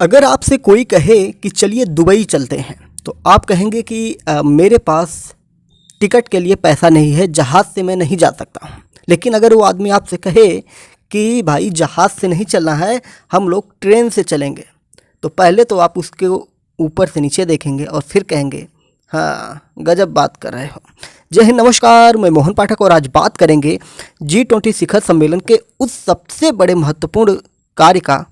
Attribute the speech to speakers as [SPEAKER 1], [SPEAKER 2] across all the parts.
[SPEAKER 1] अगर आपसे कोई कहे कि चलिए दुबई चलते हैं, तो आप कहेंगे कि मेरे पास टिकट के लिए पैसा नहीं है, जहाज़ से मैं नहीं जा सकता हूँ। लेकिन अगर वो आदमी आपसे कहे कि भाई जहाज़ से नहीं चलना है, हम लोग ट्रेन से चलेंगे, तो पहले तो आप उसके ऊपर से नीचे देखेंगे और फिर कहेंगे हाँ, गजब बात कर रहे हो। जय हिंद, नमस्कार, मैं मोहन पाठक और आज बात करेंगे G20 शिखर सम्मेलन के उस सबसे बड़े महत्वपूर्ण कार्य का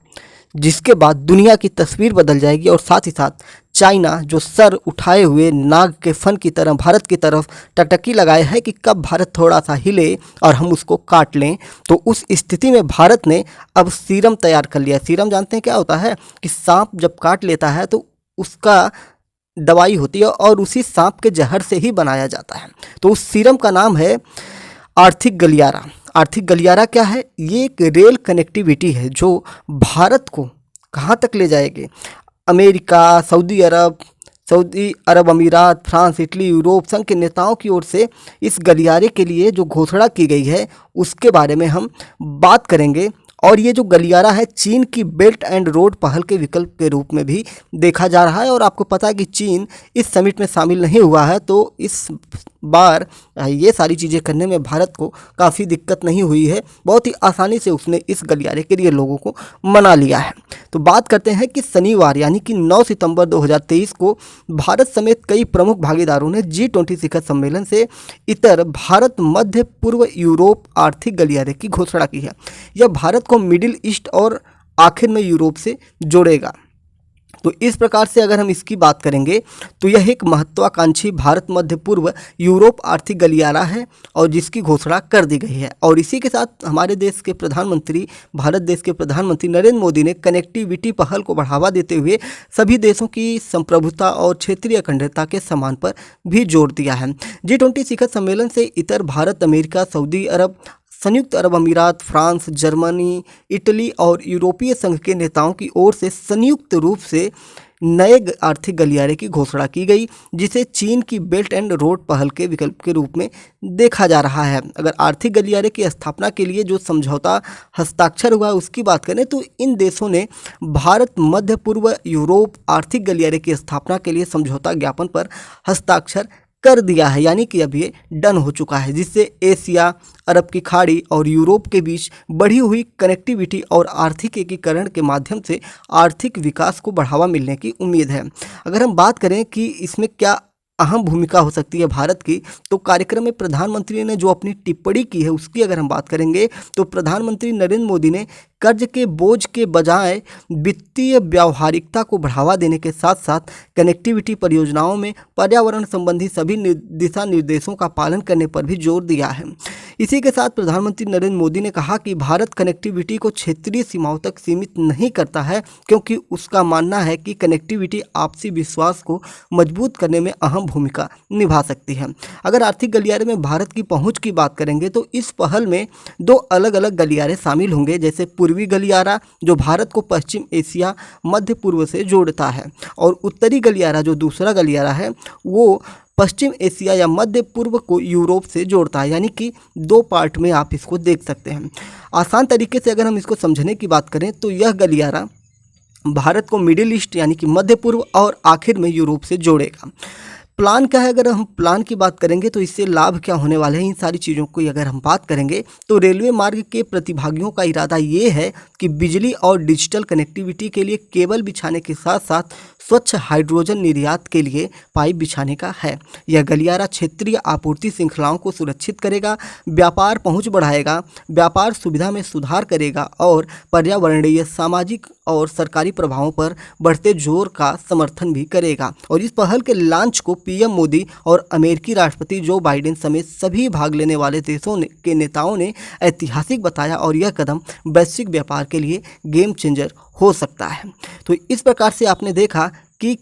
[SPEAKER 1] जिसके बाद दुनिया की तस्वीर बदल जाएगी और साथ ही साथ चाइना जो सर उठाए हुए नाग के फन की तरह भारत की तरफ टकटकी लगाए है कि कब भारत थोड़ा सा हिले और हम उसको काट लें। तो उस स्थिति में भारत ने अब सीरम तैयार कर लिया। सीरम जानते हैं क्या होता है? कि सांप जब काट लेता है तो उसका दवाई होती है और उसी सांप के जहर से ही बनाया जाता है। तो उस सीरम का नाम है आर्थिक गलियारा। आर्थिक गलियारा क्या है? ये एक रेल कनेक्टिविटी है जो भारत को कहाँ तक ले जाएगी। अमेरिका, सऊदी अरब अमीरात, फ्रांस, इटली, यूरोप संघ के नेताओं की ओर से इस गलियारे के लिए जो घोषणा की गई है उसके बारे में हम बात करेंगे। और ये जो गलियारा है चीन की बेल्ट एंड रोड पहल के विकल्प के रूप में भी देखा जा रहा है। और आपको पता है कि चीन इस समिट में शामिल नहीं हुआ है, तो इस बार ये सारी चीज़ें करने में भारत को काफ़ी दिक्कत नहीं हुई है। बहुत ही आसानी से उसने इस गलियारे के लिए लोगों को मना लिया है। तो बात करते हैं कि शनिवार यानी कि 9 सितंबर 2023 को भारत समेत कई प्रमुख भागीदारों ने G20 शिखर सम्मेलन से इतर भारत, मध्य पूर्व, यूरोप आर्थिक गलियारे की घोषणा की है। यह भारत को मिडिल ईस्ट और आखिर में यूरोप से जोड़ेगा। तो इस प्रकार से अगर हम इसकी बात करेंगे तो यह एक महत्वाकांक्षी भारत, मध्य पूर्व, यूरोप आर्थिक गलियारा है और जिसकी घोषणा कर दी गई है। और इसी के साथ हमारे देश के प्रधानमंत्री, भारत देश के प्रधानमंत्री नरेंद्र मोदी ने कनेक्टिविटी पहल को बढ़ावा देते हुए सभी देशों की संप्रभुता और क्षेत्रीय अखंडता के सम्मान पर भी जोर दिया है। G20 शिखर सम्मेलन से इतर भारत, अमेरिका, सऊदी अरब, संयुक्त अरब अमीरात, फ्रांस, जर्मनी, इटली और यूरोपीय संघ के नेताओं की ओर से संयुक्त रूप से नए आर्थिक गलियारे की घोषणा की गई, जिसे चीन की बेल्ट एंड रोड पहल के विकल्प के रूप में देखा जा रहा है। अगर आर्थिक गलियारे की स्थापना के लिए जो समझौता हस्ताक्षर हुआ उसकी बात करें तो इन देशों ने भारत, मध्य पूर्व, यूरोप आर्थिक गलियारे की स्थापना के लिए समझौता ज्ञापन पर हस्ताक्षर कर दिया है, यानी कि अब ये डन हो चुका है, जिससे एशिया, अरब की खाड़ी और यूरोप के बीच बढ़ी हुई कनेक्टिविटी और आर्थिक एकीकरण के माध्यम से आर्थिक विकास को बढ़ावा मिलने की उम्मीद है। अगर हम बात करें कि इसमें क्या अहम भूमिका हो सकती है भारत की, तो कार्यक्रम में प्रधानमंत्री ने जो अपनी टिप्पणी की है उसकी अगर हम बात करेंगे तो प्रधानमंत्री नरेंद्र मोदी ने कर्ज के बोझ के बजाय वित्तीय व्यावहारिकता को बढ़ावा देने के साथ साथ कनेक्टिविटी परियोजनाओं में पर्यावरण संबंधी सभी दिशा निर्देशों का पालन करने पर भी जोर दिया है। इसी के साथ प्रधानमंत्री नरेंद्र मोदी ने कहा कि भारत कनेक्टिविटी को क्षेत्रीय सीमाओं तक सीमित नहीं करता है, क्योंकि उसका मानना है कि कनेक्टिविटी आपसी विश्वास को मजबूत करने में अहम भूमिका निभा सकती है। अगर आर्थिक गलियारे में भारत की पहुंच की बात करेंगे तो इस पहल में दो अलग अलग गलियारे शामिल होंगे, जैसे पूर्वी गलियारा जो भारत को पश्चिम एशिया, मध्य पूर्व से जोड़ता है, और उत्तरी गलियारा जो दूसरा गलियारा है वो पश्चिम एशिया या मध्य पूर्व को यूरोप से जोड़ता है। यानी कि दो पार्ट में आप इसको देख सकते हैं। आसान तरीके से अगर हम इसको समझने की बात करें तो यह गलियारा भारत को मिडिल ईस्ट यानी कि मध्य पूर्व और आखिर में यूरोप से जोड़ेगा। प्लान क्या है? अगर हम प्लान की बात करेंगे तो इससे लाभ क्या होने वाले हैं, इन सारी चीज़ों की अगर हम बात करेंगे तो रेलवे मार्ग के प्रतिभागियों का इरादा ये है कि बिजली और डिजिटल कनेक्टिविटी के लिए केबल बिछाने के साथ साथ स्वच्छ हाइड्रोजन निर्यात के लिए पाइप बिछाने का है। यह गलियारा क्षेत्रीय आपूर्ति श्रृंखलाओं को सुरक्षित करेगा, व्यापार पहुंच बढ़ाएगा, व्यापार सुविधा में सुधार करेगा और पर्यावरणीय, सामाजिक और सरकारी प्रभावों पर बढ़ते जोर का समर्थन भी करेगा। और इस पहल के लॉन्च को पीएम मोदी और अमेरिकी राष्ट्रपति जो बाइडेन समेत सभी भाग लेने वाले देशों के नेताओं ने ऐतिहासिक बताया और यह कदम वैश्विक व्यापार के लिए गेम चेंजर हो सकता है। तो इस प्रकार से आपने देखा कि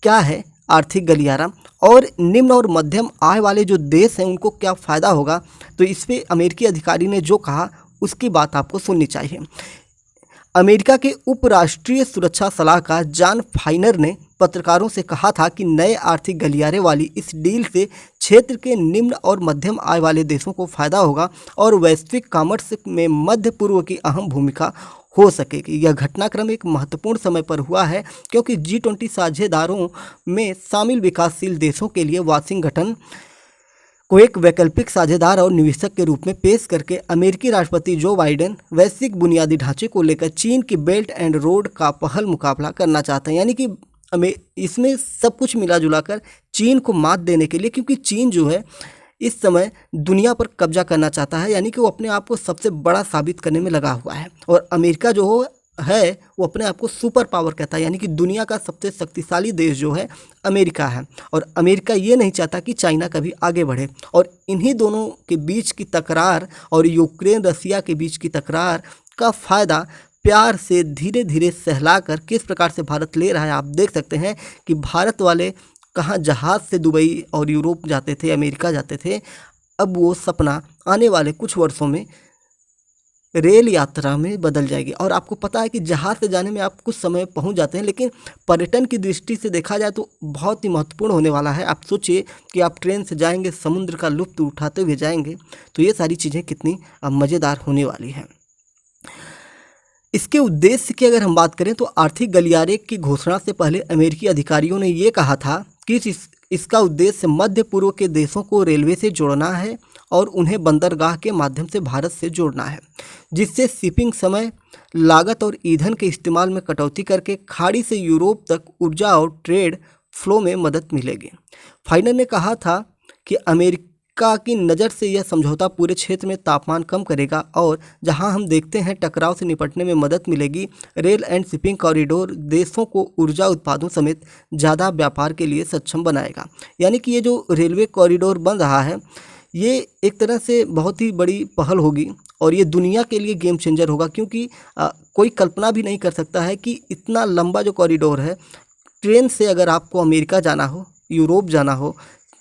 [SPEAKER 1] क्या है आर्थिक गलियारा और निम्न और मध्यम आय वाले जो देश हैं उनको क्या फ़ायदा होगा। तो इस पे अमेरिकी अधिकारी ने जो कहा उसकी बात आपको सुननी चाहिए। अमेरिका के उपराष्ट्रीय सुरक्षा सलाहकार जॉन फाइनर ने पत्रकारों से कहा था कि नए आर्थिक गलियारे वाली इस डील से क्षेत्र के निम्न और मध्यम आय वाले देशों को फायदा होगा और वैश्विक कॉमर्स में मध्य पूर्व की अहम भूमिका हो सकेगी। यह घटनाक्रम एक महत्वपूर्ण समय पर हुआ है क्योंकि G20 साझेदारों में शामिल विकासशील देशों के लिए वाशिंगटन को एक वैकल्पिक साझेदार और निवेशक के रूप में पेश करके अमेरिकी राष्ट्रपति जो बाइडेन वैश्विक बुनियादी ढांचे को लेकर चीन की बेल्ट एंड रोड का पहल मुकाबला करना चाहते हैं। यानी कि इसमें सब कुछ मिला जुला कर चीन को मात देने के लिए, क्योंकि चीन जो है इस समय दुनिया पर कब्जा करना चाहता है, यानी कि वो अपने आप को सबसे बड़ा साबित करने में लगा हुआ है। और अमेरिका जो है वो अपने आप को सुपर पावर कहता है, यानी कि दुनिया का सबसे शक्तिशाली देश जो है अमेरिका है। और अमेरिका ये नहीं चाहता कि चाइना कभी आगे बढ़े। और इन्हीं दोनों के बीच की तकरार और यूक्रेन रसिया के बीच की तकरार का फ़ायदा प्यार से धीरे धीरे सहला कर किस प्रकार से भारत ले रहा है। आप देख सकते हैं कि भारत वाले कहाँ जहाज़ से दुबई और यूरोप जाते थे, अमेरिका जाते थे, अब वो सपना आने वाले कुछ वर्षों में रेल यात्रा में बदल जाएगी। और आपको पता है कि जहाज़ से जाने में आप कुछ समय पहुंच जाते हैं, लेकिन पर्यटन की दृष्टि से देखा जाए तो बहुत ही महत्वपूर्ण होने वाला है। आप सोचिए कि आप ट्रेन से जाएंगे, समुद्र का लुत्फ़ उठाते हुए जाएंगे, तो ये सारी चीज़ें कितनी मज़ेदार होने वाली हैं। इसके उद्देश्य की अगर हम बात करें तो आर्थिक गलियारे की घोषणा से पहले अमेरिकी अधिकारियों ने ये कहा था कि इसका उद्देश्य मध्य पूर्व के देशों को रेलवे से जोड़ना है और उन्हें बंदरगाह के माध्यम से भारत से जोड़ना है, जिससे शिपिंग समय, लागत और ईंधन के इस्तेमाल में कटौती करके खाड़ी से यूरोप तक ऊर्जा और ट्रेड फ्लो में मदद मिलेगी। फाइनल ने कहा था कि अमेरिका की नज़र से यह समझौता पूरे क्षेत्र में तापमान कम करेगा और जहां हम देखते हैं टकराव से निपटने में मदद मिलेगी। रेल एंड शिपिंग कॉरिडोर देशों को ऊर्जा उत्पादों समेत ज़्यादा व्यापार के लिए सक्षम बनाएगा। यानी कि ये जो रेलवे कॉरिडोर बन रहा है ये एक तरह से बहुत ही बड़ी पहल होगी और ये दुनिया के लिए गेम चेंजर होगा, क्योंकि कोई कल्पना भी नहीं कर सकता है कि इतना लंबा जो कॉरिडोर है, ट्रेन से अगर आपको अमेरिका जाना हो, यूरोप जाना हो,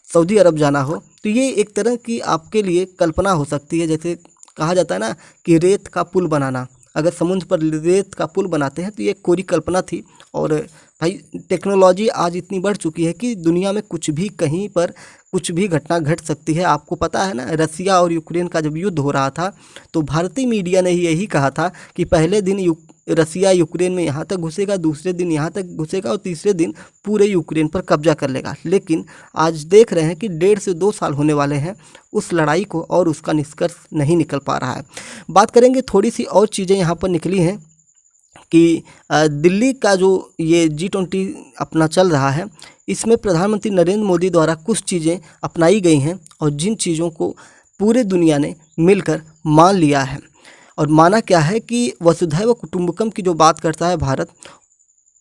[SPEAKER 1] सऊदी अरब जाना हो, तो ये एक तरह की आपके लिए कल्पना हो सकती है। जैसे कहा जाता है ना कि रेत का पुल बनाना, अगर समुद्र पर रेत का पुल बनाते हैं तो ये कोरी कल्पना थी। और भाई टेक्नोलॉजी आज इतनी बढ़ चुकी है कि दुनिया में कुछ भी कहीं पर कुछ भी घटना घट सकती है। आपको पता है ना, रसिया और यूक्रेन का जब युद्ध हो रहा था तो भारतीय मीडिया ने यही कहा था कि पहले दिन रसिया यूक्रेन में यहाँ तक घुसेगा, दूसरे दिन यहाँ तक घुसेगा और तीसरे दिन पूरे यूक्रेन पर कब्जा कर लेगा। लेकिन आज देख रहे हैं कि 1.5 से 2 साल होने वाले हैं उस लड़ाई को और उसका निष्कर्ष नहीं निकल पा रहा है। बात करेंगे, थोड़ी सी और चीज़ें यहाँ पर निकली हैं कि दिल्ली का जो ये G20 अपना चल रहा है, इसमें प्रधानमंत्री नरेंद्र मोदी द्वारा कुछ चीज़ें अपनाई गई हैं और जिन चीज़ों को पूरे दुनिया ने मिलकर मान लिया है। और माना क्या है कि वसुधैव कुटुंबकम की जो बात करता है भारत,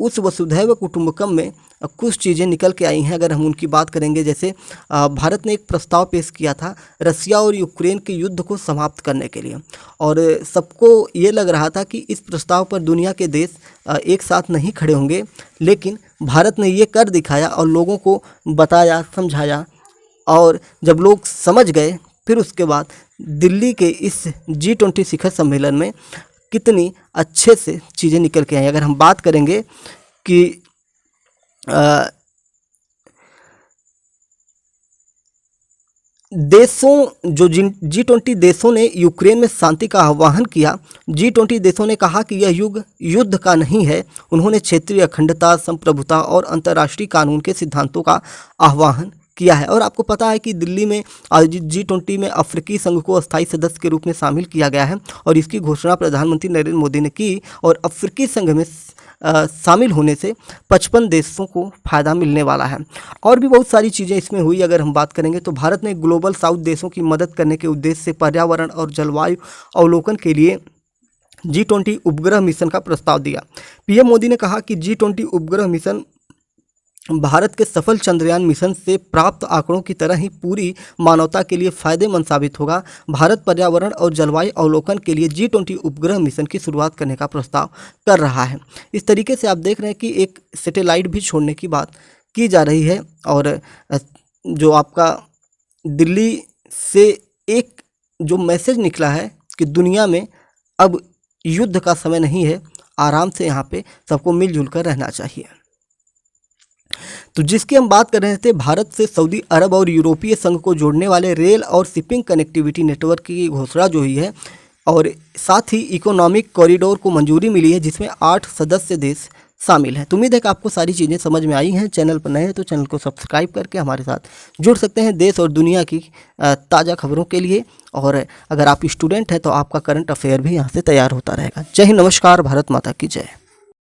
[SPEAKER 1] उस वसुधैव कुटुंबकम में कुछ चीज़ें निकल के आई हैं। अगर हम उनकी बात करेंगे, जैसे भारत ने एक प्रस्ताव पेश किया था रसिया और यूक्रेन के युद्ध को समाप्त करने के लिए, और सबको ये लग रहा था कि इस प्रस्ताव पर दुनिया के देश एक साथ नहीं खड़े होंगे, लेकिन भारत ने ये कर दिखाया और लोगों को बताया, समझाया, और जब लोग समझ गए फिर उसके बाद दिल्ली के इस G20 शिखर सम्मेलन में कितनी अच्छे से चीज़ें निकल के आई। अगर हम बात करेंगे कि देशों जो G20 देशों ने यूक्रेन में शांति का आह्वान किया, G20 देशों ने कहा कि यह युग युद्ध का नहीं है। उन्होंने क्षेत्रीय अखंडता, संप्रभुता और अंतर्राष्ट्रीय कानून के सिद्धांतों का आह्वान किया है। और आपको पता है कि दिल्ली में आयोजित G20 में अफ्रीकी संघ को अस्थायी सदस्य के रूप में शामिल किया गया है और इसकी घोषणा प्रधानमंत्री नरेंद्र मोदी ने की। और अफ्रीकी संघ में शामिल होने से 55 देशों को फ़ायदा मिलने वाला है। और भी बहुत सारी चीज़ें इसमें हुई। अगर हम बात करेंगे तो भारत ने ग्लोबल साउथ देशों की मदद करने के उद्देश्य से पर्यावरण और जलवायु अवलोकन के लिए G20 उपग्रह मिशन का प्रस्ताव दिया। पीएम मोदी ने कहा कि G20 उपग्रह मिशन भारत के सफल चंद्रयान मिशन से प्राप्त आंकड़ों की तरह ही पूरी मानवता के लिए फ़ायदेमंद साबित होगा। भारत पर्यावरण और जलवायु अवलोकन के लिए G20 उपग्रह मिशन की शुरुआत करने का प्रस्ताव कर रहा है। इस तरीके से आप देख रहे हैं कि एक सैटेलाइट भी छोड़ने की बात की जा रही है। और जो आपका दिल्ली से एक जो मैसेज निकला है कि दुनिया में अब युद्ध का समय नहीं है, आराम से यहाँ पे सबको मिलजुल कर रहना चाहिए। तो जिसकी हम बात कर रहे थे, भारत से सऊदी अरब और यूरोपीय संघ को जोड़ने वाले रेल और शिपिंग कनेक्टिविटी नेटवर्क की घोषणा जो हुई है, और साथ ही इकोनॉमिक कॉरिडोर को मंजूरी मिली है जिसमें 8 सदस्य देश शामिल हैं। तो उम्मीद है कि आपको सारी चीज़ें समझ में आई हैं। चैनल पर नए हैं तो चैनल को सब्सक्राइब करके हमारे साथ जुड़ सकते हैं देश और दुनिया की ताज़ा खबरों के लिए। और अगर आप स्टूडेंट हैं तो आपका करंट अफेयर भी यहाँ से तैयार होता रहेगा। जय हिंद, नमस्कार, भारत माता की जय।